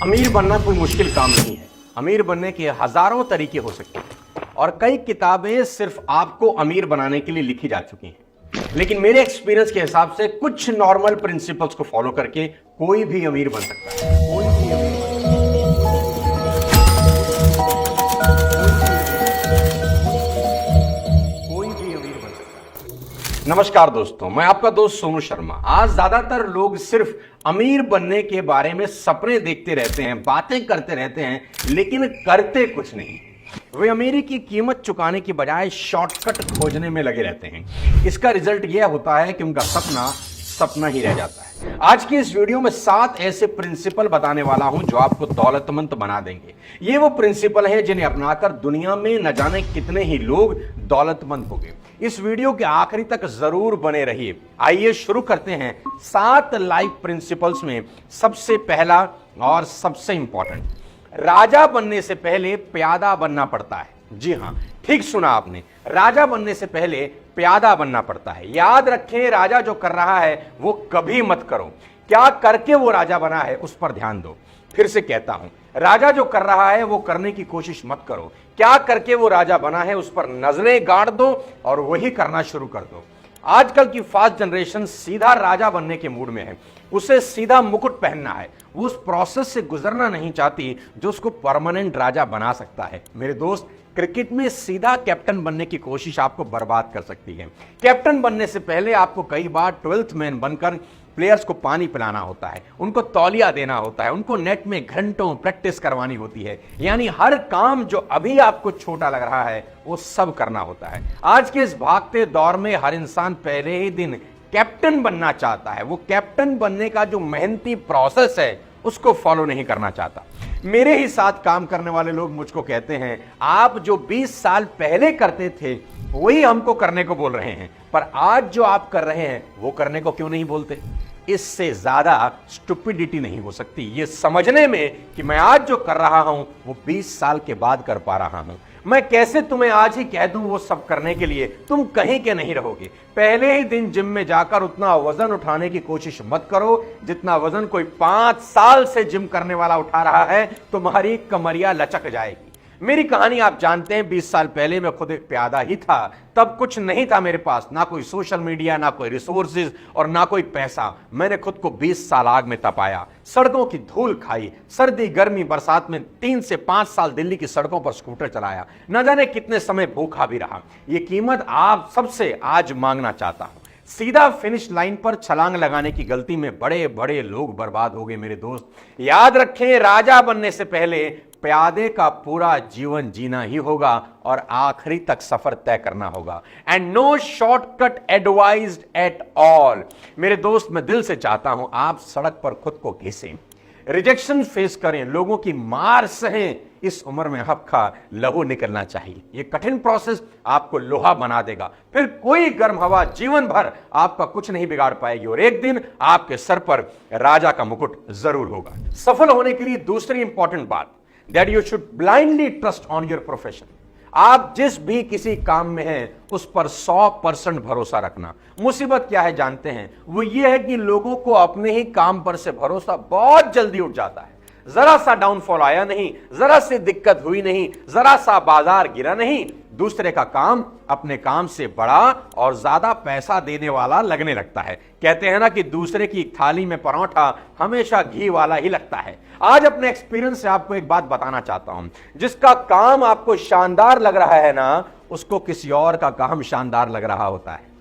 अमीर बनना कोई मुश्किल काम नहीं है। अमीर बनने के हजारों तरीके हो सकते हैं और कई किताबें सिर्फ आपको अमीर बनाने के लिए लिखी जा चुकी हैं। लेकिन मेरे एक्सपीरियंस के हिसाब से कुछ नॉर्मल प्रिंसिपल्स को फॉलो करके कोई भी अमीर बन सकता है। कोई भी अमीर बन सकता है। कोई भी अमीर बन सकता है। नमस्कार दोस्तों, मैं आपका दोस्त सोनू शर्मा। आज ज्यादातर लोग सिर्फ अमीर बनने के बारे में सपने देखते रहते हैं, बातें करते रहते हैं, लेकिन करते कुछ नहीं। वे अमीरी की कीमत चुकाने की बजाय शॉर्टकट खोजने में लगे रहते हैं। इसका रिजल्ट यह होता है कि उनका सपना सपना ही रह जाता है। आज की इस वीडियो में 7 ऐसे प्रिंसिपल बताने वाला हूं जो आपको दौलतमंद बना देंगे। ये वो प्रिंसिपल हैं जिन्हें अपनाकर दुनिया में न जाने कितने ही लोग दौलतमंद हो गए। इस वीडियो के आखिरी तक जरूर बने रहिए। आइए शुरू करते हैं 7 लाइफ प्रिंसिपल्स में। सबसे पहला और सबसे इंपॉर्टेंट, राजा बनने से पहले प्यादा बनना पड़ता है। जी हां, ठीक सुना आपने, राजा बनने से पहले प्यादा बनना पड़ता है। याद रखें, राजा जो कर रहा है वो कभी मत करो। क्या करके वो राजा बना है उस पर ध्यान दो। फिर से कहता हूं, राजा जो कर रहा है वो करने की कोशिश मत करो। क्या करके वो राजा बना है उस पर नजरें गाड़ दो और वही करना शुरू कर दो। आजकल की फास्ट जनरेशन सीधा राजा बनने के मूड में है। उसे सीधा मुकुट पहनना है। वो उस प्रोसेस से गुजरना नहीं चाहती जो उसको परमानेंट राजा बना सकता है। मेरे दोस्त, क्रिकेट में सीधा कैप्टन बनने की कोशिश आपको बर्बाद कर सकती है। कैप्टन बनने से पहले आपको कई बार 12th मैन बनकर प्लेयर्स को पानी पिलाना होता है, उनको तौलिया देना होता है, उनको नेट में घंटों प्रैक्टिस करवानी होती है। यानी हर काम जो अभी आपको छोटा लग रहा है वो सब करना होता है। आज के इस भागते दौर में हर इंसान पहले ही दिन कैप्टन बनना चाहता है। वो कैप्टन बनने का जो मेहनती प्रोसेस है उसको फॉलो नहीं करना चाहता। मेरे ही साथ काम करने वाले लोग मुझको कहते हैं, आप जो 20 साल पहले करते थे वही हमको करने को बोल रहे हैं, पर आज जो आप कर रहे हैं वो करने को क्यों नहीं बोलते। इससे ज्यादा स्टुपिडिटी नहीं हो सकती ये समझने में कि मैं आज जो कर रहा हूं वो 20 साल के बाद कर पा रहा हूं। मैं कैसे तुम्हें आज ही कह दूं वो सब करने के लिए, तुम कहीं के नहीं रहोगे। पहले ही दिन जिम में जाकर उतना वजन उठाने की कोशिश मत करो जितना वजन कोई 5 साल से जिम करने वाला उठा रहा है। तुम्हारी कमरिया लचक जाएगी। मेरी कहानी आप जानते हैं। 20 साल पहले मैं खुद एक प्यादा ही था। तब कुछ नहीं था मेरे पास, ना कोई सोशल मीडिया, ना कोई रिसोर्सेज और ना कोई पैसा। मैंने खुद को 20 साल आग में तपाया, सड़कों की धूल खाई, सर्दी गर्मी बरसात में 3 से 5 साल दिल्ली की सड़कों पर स्कूटर चलाया, न जाने कितने समय भूखा भी रहा। ये कीमत आप सबसे आज मांगना चाहता हूं। सीधा फिनिश लाइन पर छलांग लगाने की गलती में बड़े बड़े लोग बर्बाद हो गए। मेरे दोस्त, याद रखें, राजा बनने से पहले प्यादे का पूरा जीवन जीना ही होगा और आखिरी तक सफर तय करना होगा। And no shortcut advised at all. मेरे दोस्त, मैं दिल से चाहता हूं आप सड़क पर खुद को घिसें, रिजेक्शन फेस करें, लोगों की मार सहें। इस उम्र में हफ्खा लहू निकलना चाहिए। यह कठिन प्रोसेस आपको लोहा बना देगा। फिर कोई गर्म हवा जीवन भर आपका कुछ नहीं बिगाड़ पाएगी और एक दिन आपके सर पर राजा का मुकुट जरूर होगा। सफल होने के लिए दूसरी इंपॉर्टेंट बात, that you should blindly trust on your profession. आप जिस भी किसी काम में हैं उस पर 100% भरोसा रखना। मुसीबत क्या है जानते हैं? वो ये है कि लोगों को अपने ही काम पर से भरोसा बहुत जल्दी उठ जाता है। जरा सा डाउनफॉल आया नहीं, जरा सी दिक्कत हुई नहीं, जरा सा बाजार गिरा नहीं, दूसरे का काम अपने काम से बड़ा और ज्यादा पैसा देने वाला लगने लगता है। कहते हैं ना कि दूसरे की थाली में परोठा हमेशा घी वाला ही लगता है। आज अपने एक्सपीरियंस से आपको एक बात बताना चाहता हूं, जिसका काम आपको शानदार लग रहा है ना, उसको किसी और का काम शानदार लग रहा होता है।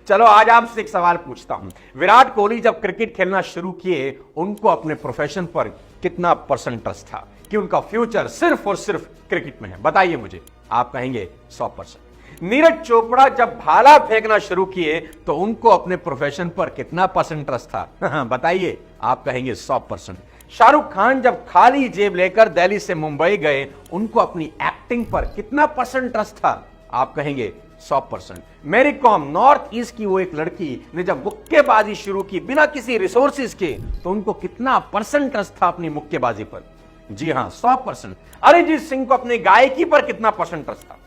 चलो आज आपसे एक सवाल पूछता हूं। विराट कोहली जब क्रिकेट खेलना शुरू किए, उनको अपने प्रोफेशन पर कितना % ट्रस्ट था कि उनका फ्यूचर सिर्फ और सिर्फ क्रिकेट में है? बताइए मुझे। आप कहेंगे 100%। नीरज चोपड़ा जब भाला फेंकना शुरू किए तो उनको अपने प्रोफेशन पर कितना % ट्रस्ट था? बताइए। आप कहेंगे 100%। शाहरुख खान जब खाली जेब लेकर दिल्ली से मुंबई गए, उनको अपनी एक्टिंग पर कितना % ट्रस्ट था? आप कहेंगे 100%। मैरी कॉम, नॉर्थ ईस्ट की वो एक लड़की ने जब मुक्केबाजी शुरू की बिना किसी रिसोर्सेज के, तो उनको कितना % ट्रस्ट था अपनी मुक्केबाजी पर? जी हां, 100%। अरिजीत सिंह को अपनी गायकी पर कितना % ट्रस्ट था?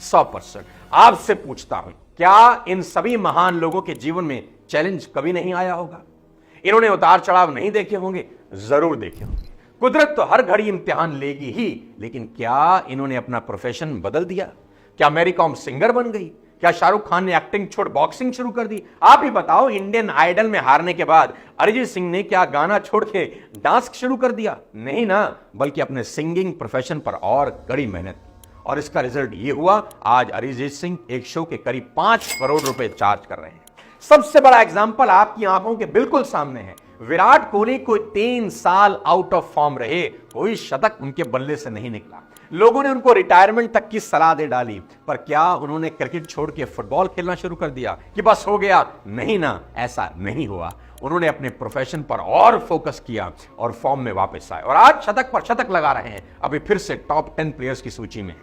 100%। आपसे पूछता हूं, क्या इन सभी महान लोगों के जीवन में चैलेंज कभी नहीं आया होगा? इन्होंने उतार चढ़ाव नहीं देखे होंगे? जरूर देखे होंगे। कुदरत तो हर घड़ी इम्तिहान लेगी ही, लेकिन क्या इन्होंने अपना प्रोफेशन बदल दिया? क्या मैरी कॉम सिंगर बन गई? क्या शाहरुख खान ने एक्टिंग छोड़ बॉक्सिंग शुरू कर दी? आप ही बताओ, इंडियन आइडल में हारने के बाद अरिजीत सिंह ने क्या गाना छोड़ के डांस शुरू कर दिया? नहीं ना, बल्कि अपने सिंगिंग प्रोफेशन पर और कड़ी मेहनत की, और इसका रिजल्ट ये हुआ, आज अरिजीत सिंह एक शो के करीब 5 करोड़ रुपए चार्ज कर रहे हैं। सबसे बड़ा एग्जाम्पल आपकी आंखों के बिल्कुल सामने है। विराट कोहली कोई 3 साल आउट ऑफ फॉर्म रहे, कोई शतक उनके बल्ले से नहीं निकला। लोगों ने उनको रिटायरमेंट तक की सलाह दे डाली, पर क्या उन्होंने क्रिकेट छोड़ के फुटबॉल खेलना शुरू कर दिया कि बस हो गया? नहीं ना, ऐसा नहीं हुआ। उन्होंने अपने प्रोफेशन पर और फोकस किया और फॉर्म में वापस आए, और आज शतक पर शतक लगा रहे हैं। अभी फिर से टॉप 10 प्लेयर्स की सूची में।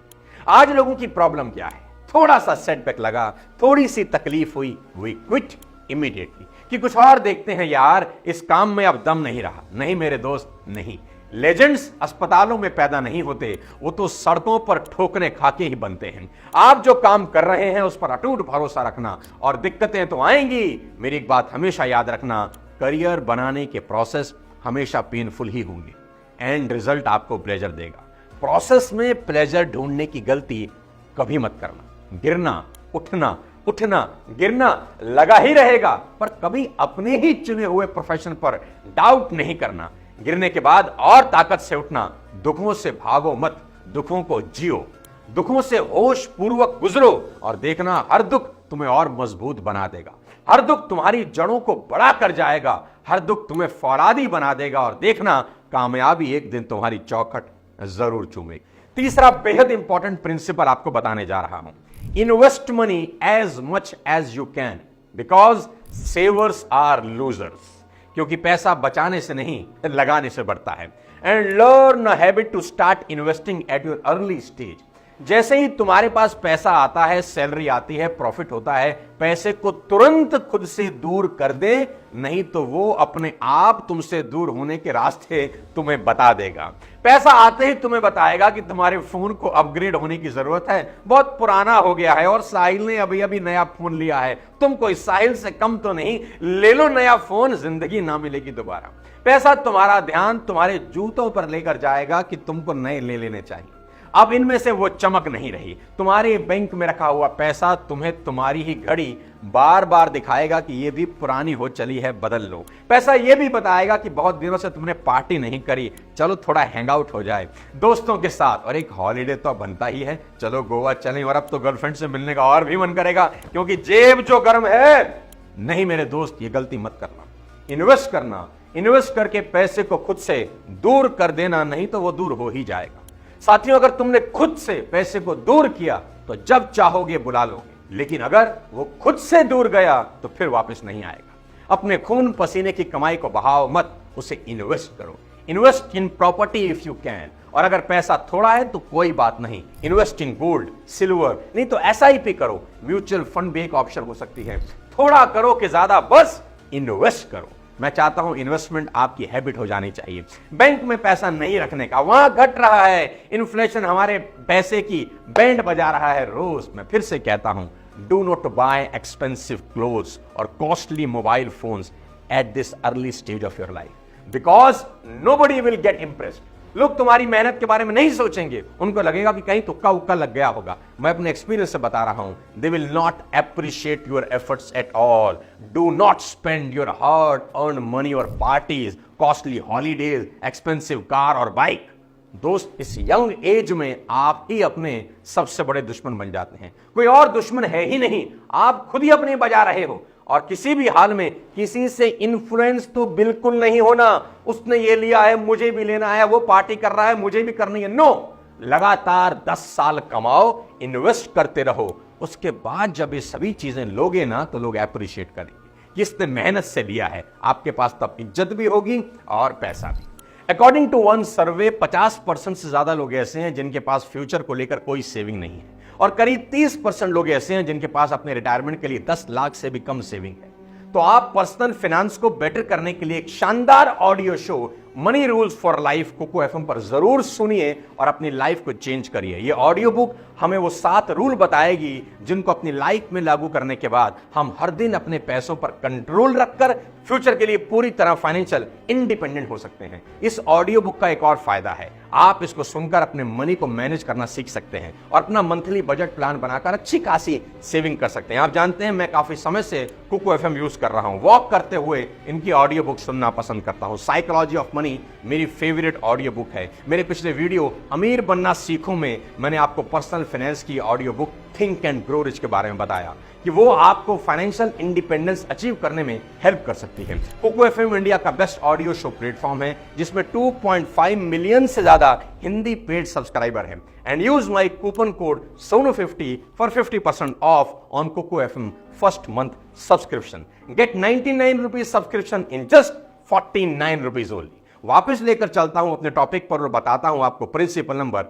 आज लोगों की प्रॉब्लम क्या है? थोड़ा सा सेटबैक लगा, थोड़ी सी तकलीफ हुई, वी क्विट इमीडिएटली कि कुछ और देखते हैं यार, इस काम में अब दम नहीं रहा। नहीं मेरे दोस्त, नहीं। लेजेंड्स अस्पतालों में पैदा नहीं होते, वो तो सड़कों पर ठोकरे खाके ही बनते हैं। आप जो काम कर रहे हैं उस पर अटूट भरोसा रखना, और दिक्कतें तो आएंगी। मेरी एक बात हमेशा याद रखना, करियर बनाने के प्रोसेस हमेशा पेनफुल ही होंगे, एंड रिजल्ट आपको प्लेजर देगा। प्रोसेस में प्लेजर ढूंढने की गलती कभी मत करना। गिरना, उठना, उठना, गिरना लगा ही रहेगा, पर कभी अपने ही चुने हुए प्रोफेशन पर डाउट नहीं करना। गिरने के बाद और ताकत से उठना। दुखों से भागो मत, दुखों को जियो। दुखों से होश पूर्वक गुजरो, और देखना हर दुख तुम्हें और मजबूत बना देगा। हर दुख तुम्हारी जड़ों को बड़ा कर जाएगा, हर दुख तुम्हें फौलादी बना देगा, और देखना कामयाबी एक दिन तुम्हारी चौखट जरूर चूमेगी। तीसरा बेहद इंपॉर्टेंट प्रिंसिपल आपको बताने जा रहा हूं, invest money as much as you can, because savers are losers. क्योंकि पैसा बचाने से नहीं, लगाने से बढ़ता है। And learn a habit to start investing at your early stage. जैसे ही तुम्हारे पास पैसा आता है, सैलरी आती है, प्रॉफिट होता है, पैसे को तुरंत खुद से दूर कर दे, नहीं तो वो अपने आप तुमसे दूर होने के रास्ते तुम्हें बता देगा। पैसा आते ही तुम्हें बताएगा कि तुम्हारे फोन को अपग्रेड होने की जरूरत है, बहुत पुराना हो गया है, और साहिल ने अभी अभी नया फोन लिया है, तुम कोई साहिल से कम तो नहीं, ले लो नया फोन, जिंदगी ना मिलेगी दोबारा। पैसा तुम्हारा ध्यान तुम्हारे जूतों पर लेकर जाएगा कि तुमको नए ले लेने चाहिए। अब इनमें से वो चमक नहीं रही। तुम्हारे बैंक में रखा हुआ पैसा तुम्हें तुम्हारी ही घड़ी बार बार दिखाएगा कि ये भी पुरानी हो चली है, बदल लो। पैसा ये भी बताएगा कि बहुत दिनों से तुमने पार्टी नहीं करी, चलो थोड़ा हैंग आउट हो जाए दोस्तों के साथ, और एक हॉलीडे तो बनता ही है, चलो गोवा चलें, और अब तो गर्लफ्रेंड से मिलने का और भी मन करेगा, क्योंकि जेब जो गर्म है। नहीं मेरे दोस्त, ये गलती मत करना। इन्वेस्ट करना, इन्वेस्ट करके पैसे को खुद से दूर कर देना, नहीं तो वो दूर हो ही जाएगा। साथियों, अगर तुमने खुद से पैसे को दूर किया तो जब चाहोगे बुला लोगे, लेकिन अगर वो खुद से दूर गया तो फिर वापस नहीं आएगा। अपने खून पसीने की कमाई को बहाओ मत, उसे इन्वेस्ट करो। Invest in property if you can, और अगर पैसा थोड़ा है तो कोई बात नहीं, इन्वेस्ट इन गोल्ड, सिल्वर, नहीं तो SIP करो। म्यूचुअल फंड भी एक ऑप्शन हो सकती है। थोड़ा करो कि ज्यादा, बस इन्वेस्ट करो। मैं चाहता हूं इन्वेस्टमेंट आपकी हैबिट हो जानी चाहिए। बैंक में पैसा नहीं रखने का, वहां घट रहा है, इन्फ्लेशन हमारे पैसे की बैंड बजा रहा है रोज। मैं फिर से कहता हूं, do not buy expensive clothes और costly mobile phones at this early stage of your life, because nobody will get impressed. लोग तुम्हारी मेहनत के बारे में नहीं सोचेंगे, उनको लगेगा कि कहीं तुक्का उक्का लग गया होगा। मैं अपने एक्सपीरियंस से बता रहा हूं, they will not appreciate your efforts at all. Do not spend your hard earn money और parties, costly holidays, expensive car और बाइक। दोस्त, इस यंग एज में आप ही अपने सबसे बड़े दुश्मन बन जाते हैं। कोई और दुश्मन है ही नहीं, आप खुद ही अपने बजा रहे हो। और किसी भी हाल में किसी से इन्फ्लुएंस तो बिल्कुल नहीं होना। उसने ये लिया है, मुझे भी लेना है, वो पार्टी कर रहा है, मुझे भी करनी है, नो। लगातार 10 साल कमाओ, इन्वेस्ट करते रहो, उसके बाद जब ये सभी चीजें लोगे ना तो लोग अप्रिशिएट करेंगे। जिसने मेहनत से लिया है, आपके पास तब इज्जत भी होगी और पैसा भी। अकॉर्डिंग टू वन सर्वे, 50% से ज्यादा लोग ऐसे हैं जिनके पास फ्यूचर को लेकर कोई सेविंग नहीं है, और करीब 30% लोग ऐसे हैं जिनके पास अपने रिटायरमेंट के लिए 10 लाख से भी कम सेविंग है। तो आप पर्सनल फाइनेंस को बेटर करने के लिए एक शानदार audio show money rules for life Kuku FM पर जरूर सुनिए और अपनी लाइफ को चेंज करिए। ये ऑडियो बुक हमें वो 7 रूल बताएगी जिनको अपनी लाइफ में लागू करने के बाद हम हर दिन अपने पैसों पर कंट्रोल रखकर फ्यूचर के लिए पूरी तरह फाइनेंशियल इंडिपेंडेंट हो सकते हैं। इस ऑडियो बुक का एक और फायदा है, आप इसको सुनकर अपने मनी को मैनेज करना सीख सकते हैं और अपना मंथली बजट प्लान बनाकर अच्छी खासी सेविंग कर सकते हैं। आप जानते हैं मैं काफी समय से कुकू एफएम यूज कर रहा हूं, वॉक करते हुए इनकी ऑडियो बुक सुनना पसंद करता हूं। साइकोलॉजी ऑफ मनी मेरी फेवरेट ऑडियो बुक है। मेरे पिछले वीडियो अमीर बनना सीखो में मैंने आपको पर्सनल फाइनेंस की audio book think and grow rich के बारे में बताया कि वो आपको फाइनेंशियल इंडिपेंडेंस अचीव करने में हेल्प कर सकती है। कुकू एफएम इंडिया का बेस्ट ऑडियो शो प्लेटफॉर्म है जिसमें 2.5 मिलियन से ज्यादा हिंदी पेड सब्सक्राइबर हैं। And use my coupon code SONU50 for 50% off on Kuku FM first month subscription. Get 99 rupees subscription in just 49 rupees only. वापस लेकर चलता हूं अपने टॉपिक पर और बताता हूं आपको principle number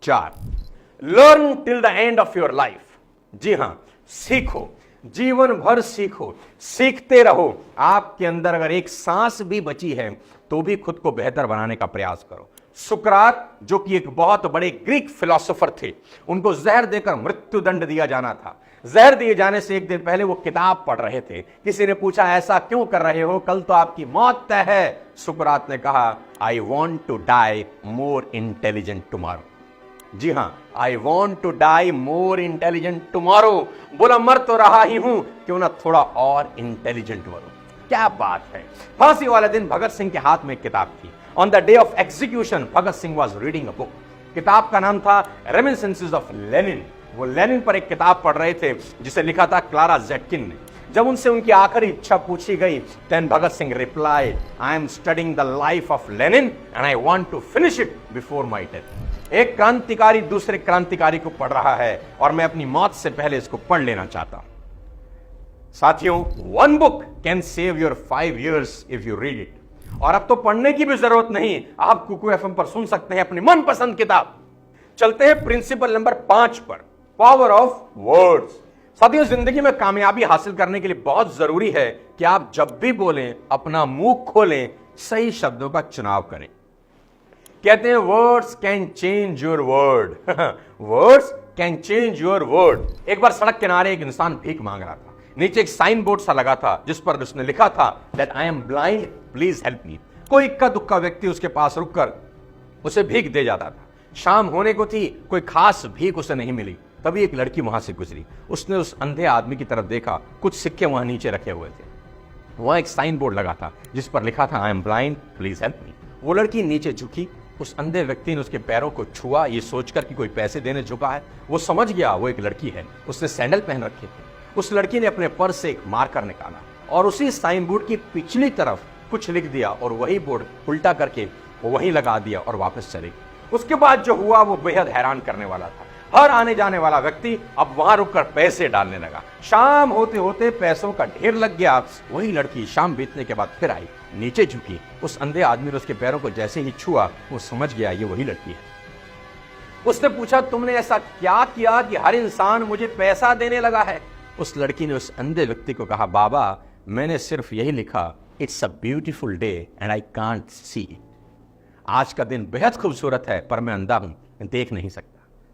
4, learn till the end of your life. जी हां, सीखो, जीवन भर सीखो, सीखते रहो। आपके अंदर अगर एक सांस भी बची है तो भी खुद को बेहतर बनाने का प्रयास करो। सुकरात जो कि एक बहुत बड़े ग्रीक फिलोसोफर थे, उनको जहर देकर मृत्यु दंड दिया जाना था। जहर दिए जाने से एक दिन पहले वो किताब पढ़ रहे थे। किसी ने पूछा ऐसा क्यों कर रहे हो, कल तो आपकी मौत तय है। सुकरात ने कहा I want to die more intelligent tomorrow. जी हां, I want to die more intelligent tomorrow. बोला मर तो रहा ही हूं, क्यों ना थोड़ा और इंटेलिजेंट मरो। क्या बात है। फांसी वाले दिन भगत सिंह के हाथ में एक किताब थी। On the day of execution Bhagat Singh was reading a book. किताब का नाम था रेमिनिसेंसेस ऑफ लेनिन। वो लेनिन पर एक किताब पढ़ रहे थे जिसे लिखा था क्लारा ज़ेटकिन ने। जब उनसे उनकी आखिरी इच्छा पूछी गई, then Bhagat Singh replied, I am studying the life of Lenin and I want to finish it before my death। एक क्रांतिकारी दूसरे क्रांतिकारी को पढ़ रहा है और मैं अपनी मौत से पहले इसको पढ़ लेना चाहता हूं। साथियों, one book can save your 5 years if you read it। और अब तो पढ़ने की भी जरूरत नहीं, आप कुकू एफएम पर सुन सकते हैं अपनी मनपसंद किताब। चलते हैं प्रिंसिपल नंबर 5 पर, पावर ऑफ वर्ड्स। साथियों, जिंदगी में कामयाबी हासिल करने के लिए बहुत जरूरी है कि आप जब भी बोलें अपना मुंह खोलें, सही शब्दों का चुनाव करें। कहते हैं words can change your word. Words can change your word. एक बार सड़क किनारे एक इंसान भीख मांग रहा था। नीचे एक साइन बोर्ड सा लगा था जिस पर उसने लिखा था that I am blind, please help me. कोई इक्का दुक्का व्यक्ति उसके पास रुककर उसे भीख दे जाता था। शाम होने को थी, कोई खास भीख उसे नहीं मिली। तभी एक लड़की वहां से गुजरी। उसने उस अंधे आदमी की तरफ देखा, कुछ सिक्के वहां नीचे रखे हुए थे। वहां एक साइन बोर्ड लगा था जिस पर लिखा था I am blind, please help me. वो लड़की नीचे झुकी, उस अंधे व्यक्ति ने उसके पैरों को छुआ, ये सोचकर कि कोई पैसे देने झुका है। वो समझ गया वो एक लड़की है, उसने सैंडल पहन रखे थे। उस लड़की ने अपने पर्स से एक मार्कर निकाला और उसी साइन बोर्ड की पिछली तरफ कुछ लिख दिया और वही बोर्ड उल्टा करके वो वहीं लगा दिया और वापस चले गई। उसके बाद जो हुआ वो बेहद हैरान करने वाला था। हर आने जाने वाला व्यक्ति अब वहां रुककर पैसे डालने लगा। शाम होते होते पैसों का ढेर लग गया। वही लड़की शाम बीतने के बाद फिर आई, नीचे झुकी। उस अंधे आदमी ने उसके पैरों को जैसे ही छुआ, वो समझ गया ये वही लड़की है। उसने पूछा तुमने ऐसा क्या किया कि हर इंसान मुझे पैसा देने लगा है। उस लड़की ने उस अंधे व्यक्ति को कहा बाबा, मैंने सिर्फ यही लिखा it's a beautiful day and I can't see. आज का दिन बेहद खूबसूरत है पर मैं अंधा हूं, देख नहीं सकता।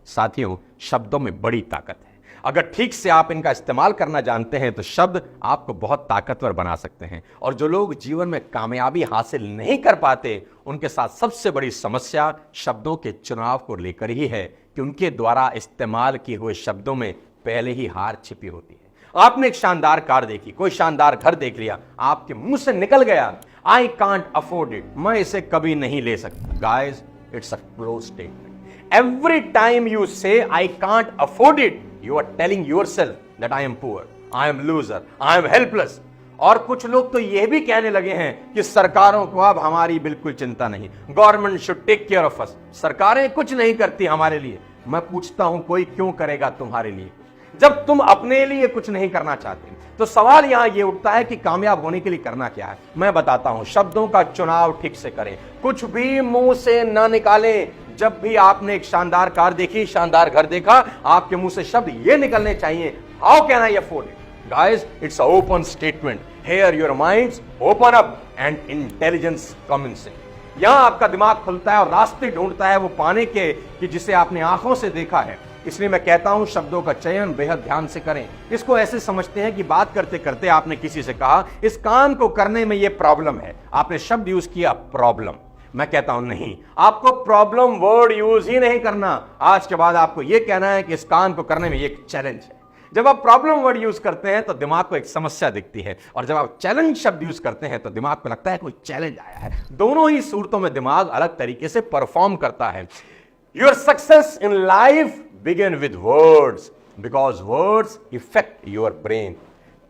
साथियों, शब्दों में बड़ी ताकत है। अगर ठीक से आप इनका इस्तेमाल करना जानते हैं तो शब्द आपको बहुत ताकतवर बना सकते हैं। और जो लोग जीवन में कामयाबी हासिल नहीं कर पाते, उनके साथ सबसे बड़ी समस्या शब्दों के चुनाव को लेकर ही है कि उनके द्वारा इस्तेमाल किए हुए शब्दों में पहले ही हार छिपी होती है। आपने एक शानदार कार देखी, कोई शानदार घर देख लिया, आपके मुंह से निकल गया आई कांट अफोर्ड इट, मैं इसे कभी नहीं ले सकता। Guys, it's a close statement. Every time you say I can't afford it, you are telling yourself that I am poor, I am loser, I am helpless। और कुछ लोग तो यह भी कहने लगे हैं कि सरकारों को अब हमारी बिल्कुल चिंता नहीं, government should take care of us. सरकारें कुछ नहीं करती हमारे लिए। मैं पूछता हूं कोई क्यों करेगा तुम्हारे लिए जब तुम अपने लिए कुछ नहीं करना चाहते? तो सवाल यहां यह उठता है कि कामयाब होने के लिए करना क्या है। मैं बताता हूं, शब्दों का चुनाव ठीक से करें, कुछ भी मुंह से न निकालें। जब भी आपने एक शानदार कार देखी, शानदार घर देखा, आपके मुंह से शब्द ये निकलने चाहिए how can I afford it. Guys, it's a open statement. Here your minds open up and intelligence comes in. यहां आपका दिमाग खुलता है और रास्ते ढूंढता है वो पाने के कि जिसे आपने आंखों से देखा है। इसलिए मैं कहता हूं शब्दों का चयन बेहद ध्यान से करें। इसको ऐसे समझते हैं कि बात करते करते आपने किसी से कहा इस काम को करने में ये प्रॉब्लम है, आपने शब्द यूज किया प्रॉब्लम। मैं कहता हूं नहीं, आपको प्रॉब्लम वर्ड यूज ही नहीं करना। आज के बाद आपको यह कहना है कि इस काम को करने में ये एक चैलेंज है। जब आप प्रॉब्लम वर्ड यूज करते हैं तो दिमाग को एक समस्या दिखती है, और जब आप चैलेंज शब्द यूज करते हैं तो दिमाग को लगता है कोई चैलेंज आया है। दोनों ही सूरतों में दिमाग अलग तरीके से परफॉर्म करता है। Your success in life begin with words because words affect your brain.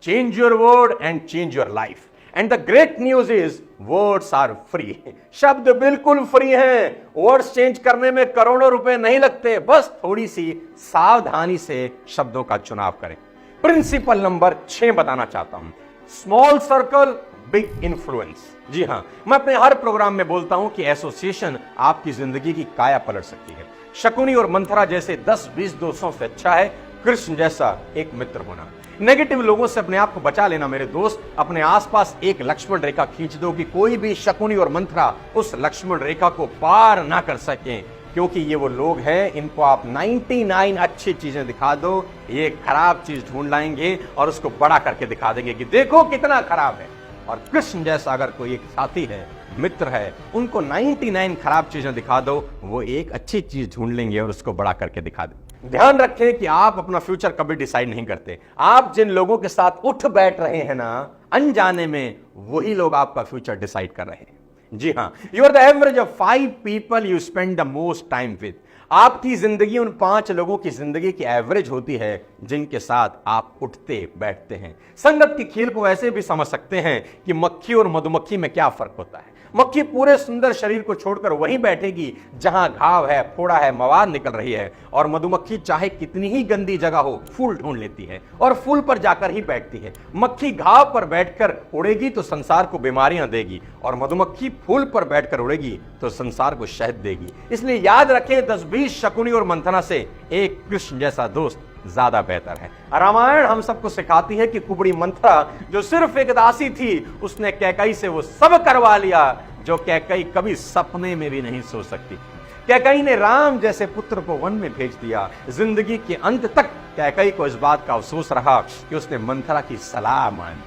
Change your word and change your life. And the great news is words are free. शब्द बिल्कुल फ्री हैं। वर्ड्स चेंज करने में करोड़ों रुपए नहीं लगते, बस थोड़ी सी सावधानी से शब्दों का चुनाव करें। प्रिंसिपल नंबर 6 बताना चाहता हूं, स्मॉल सर्कल बिग इन्फ्लुएंस। जी हां, मैं अपने हर प्रोग्राम में बोलता हूं कि एसोसिएशन आपकी जिंदगी की काया पलट सकती है। शकुनी और मंथरा जैसे 10-20 दोस्तों से अच्छा है कृष्ण जैसा एक मित्र होना। नेगेटिव लोगों से अपने आप को बचा लेना मेरे दोस्त। अपने आसपास एक लक्ष्मण रेखा खींच दो कि कोई भी शकुनी और मंथरा उस लक्ष्मण रेखा को पार ना कर सकें, क्योंकि ये वो लोग हैं इनको आप 99 अच्छी चीजें दिखा दो, ये खराब चीज ढूंढ लाएंगे और उसको बड़ा करके दिखा देंगे कि देखो कितना खराब है। और कृष्ण जैसा अगर कोई एक साथी है, मित्र है, उनको 99 खराब चीजें दिखा दो, वो एक अच्छी चीज ढूंढ लेंगे और उसको बड़ा करके दिखा देंगे। ध्यान रखें कि आप अपना फ्यूचर कभी डिसाइड नहीं करते। आप जिन लोगों के साथ उठ बैठ रहे हैं ना अनजाने में, वही लोग आपका फ्यूचर डिसाइड कर रहे हैं। जी हां, you are the average of 5 people you spend the most time with. आपकी जिंदगी उन 5 लोगों की जिंदगी की एवरेज होती है जिनके साथ आप उठते बैठते हैं। संगत की खेल को ऐसे भी समझ सकते हैं कि मक्खी और मधुमक्खी में क्या फर्क होता है। मक्खी पूरे सुंदर शरीर को छोड़कर वहीं बैठेगी जहां घाव है, फोड़ा है, मवाद निकल रही है, और मधुमक्खी चाहे कितनी ही गंदी जगह हो फूल ढूंढ लेती है और फूल पर जाकर ही बैठती है। मक्खी घाव पर बैठकर उड़ेगी तो संसार को बीमारियां देगी, और मधुमक्खी फूल पर बैठकर उड़ेगी तो संसार को शहद देगी। इसलिए याद रखें 10-20 शकुनी और मंथना से एक कृष्ण जैसा दोस्त ज्यादा बेहतर है। रामायण हम सबको सिखाती है कि कुबड़ी मंथरा जो सिर्फ एक दासी थी, उसने कैकई से वो सब करवा लिया जो कैकई कभी सपने में भी नहीं सोच सकती थी। कैकई ने राम जैसे पुत्र को वन में भेज दिया। जिंदगी के अंत तक कैकई को इस बात का अफसोस रहा कि उसने मंथरा की सलाह मानी।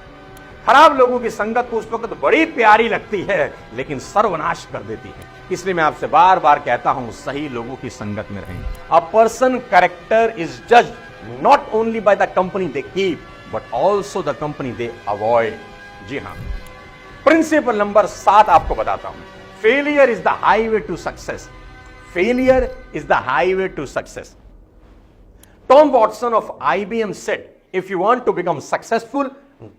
खराब लोगों की संगत को उस वक्त बड़ी प्यारी लगती है, लेकिन सर्वनाश कर देती है। इसलिए मैं आपसे बार बार कहता हूं, सही लोगों की संगत में रहें। A person character is judged not only by the company they keep but also the company they avoid. जी हां, प्रिंसिपल नंबर 7 आपको बताता हूं, failure is the highway to success. Failure is the highway to success. Tom Watson of IBM said, if you want to become successful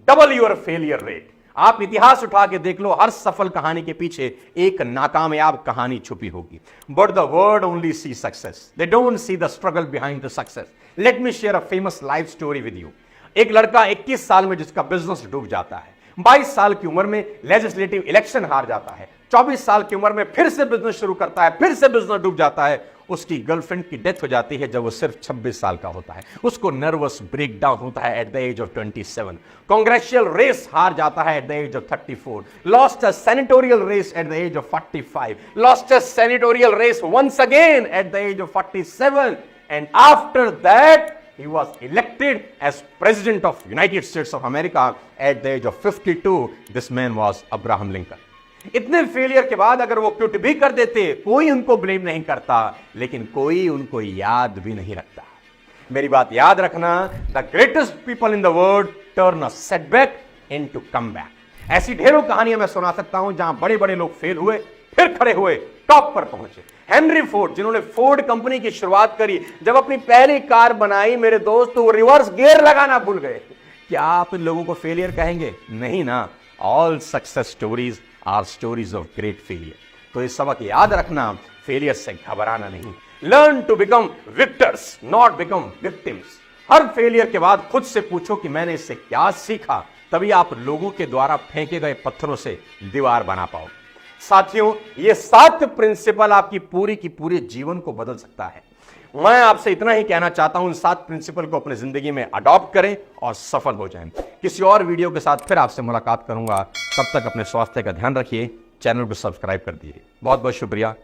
double your failure rate. आप इतिहास उठा के देख लो, हर सफल कहानी के पीछे एक नाकामयाब कहानी छुपी होगी। But the world only see success, they don't see the struggle behind the success. Let me share a famous life story with you. एक लड़का 21 साल में जिसका बिजनेस डूब जाता है, 22 साल की उम्र में लेजिस्लेटिव इलेक्शन हार जाता है, 24 साल की उम्र में फिर से बिजनेस शुरू करता है, फिर से बिजनेस डूब जाता है। उसकी गर्लफ्रेंड की डेथ हो जाती है जब वो सिर्फ 26 साल का होता है। उसको नर्वस ब्रेकडाउन होता है at the age of 27। Congressional race हार जाता है at the age of 34। Lost a senatorial race at the age of 45। Lost a senatorial race once again at the age of 47। And after that he was elected as president of United States of America at the age of 52. This man was Abraham Lincoln. इतने failure के बाद अगर वो quit भी कर देते, कोई उनको ब्लेम नहीं करता, लेकिन कोई उनको याद भी नहीं रखता। मेरी बात याद रखना, the greatest people in the world turn a setback into comeback. ऐसी ढेरों कहानियां मैं सुना सकता हूं जहां बड़े बड़े लोग फेल हुए, फिर खड़े हुए, टॉप पर पहुंचे। हेनरी फोर्ड, जिन्होंने फोर्ड कंपनी की शुरुआत करी, जब अपनी पहली कार बनाई मेरे दोस्त, वो रिवर्स गियर लगाना भूल गए। क्या आप इन लोगों को फेलियर कहेंगे? नहीं ना। All success stories are stories of great failure. तो ये सबक याद रखना, फेलियर से घबराना नहीं। Learn to become victors, not become victims. हर फेलियर के बाद खुद से पूछो कि मैंने इससे क्या सीखा, तभी आप लोगों के द्वारा फेंके गए पत्थरों से दीवार बना पाओगे। साथियों, ये 7 प्रिंसिपल आपकी पूरी की पूरे जीवन को बदल सकता है। मैं आपसे इतना ही कहना चाहता हूं, इन 7 प्रिंसिपल को अपनी जिंदगी में अडॉप्ट करें और सफल हो जाएं। किसी और वीडियो के साथ फिर आपसे मुलाकात करूंगा। तब तक अपने स्वास्थ्य का ध्यान रखिए। चैनल को सब्सक्राइब कर दीजिए। बहुत बहुत शुक्रिया।